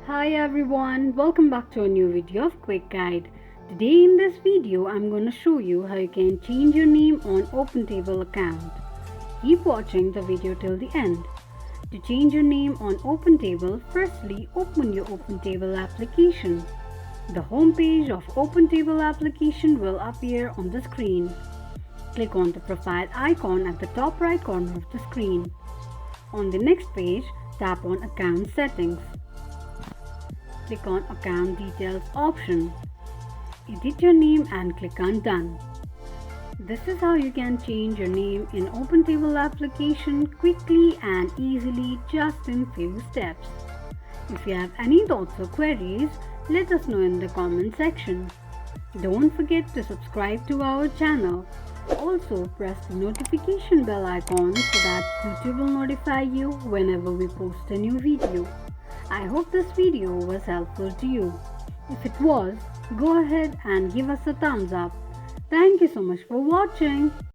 Hi everyone, welcome back to a new video of Quick Guide. Today in this video, I'm going to show you how you can change your name on OpenTable account. Keep watching the video till the end. To change your name on OpenTable, firstly open your OpenTable application. The home page of OpenTable application will appear on the screen. Click on the profile icon at the top right corner of the screen. On the next page, tap on Account Settings. Click on Account Details option. Edit your name and click on Done. This is how you can change your name in OpenTable application quickly and easily just in few steps. If you have any thoughts or queries, let us know in the comment section. Don't forget to subscribe to our channel. Also press the notification bell icon so that YouTube will notify you whenever we post a new video. I hope this video was helpful to you. If it was, go ahead and give us a thumbs up. Thank you so much for watching.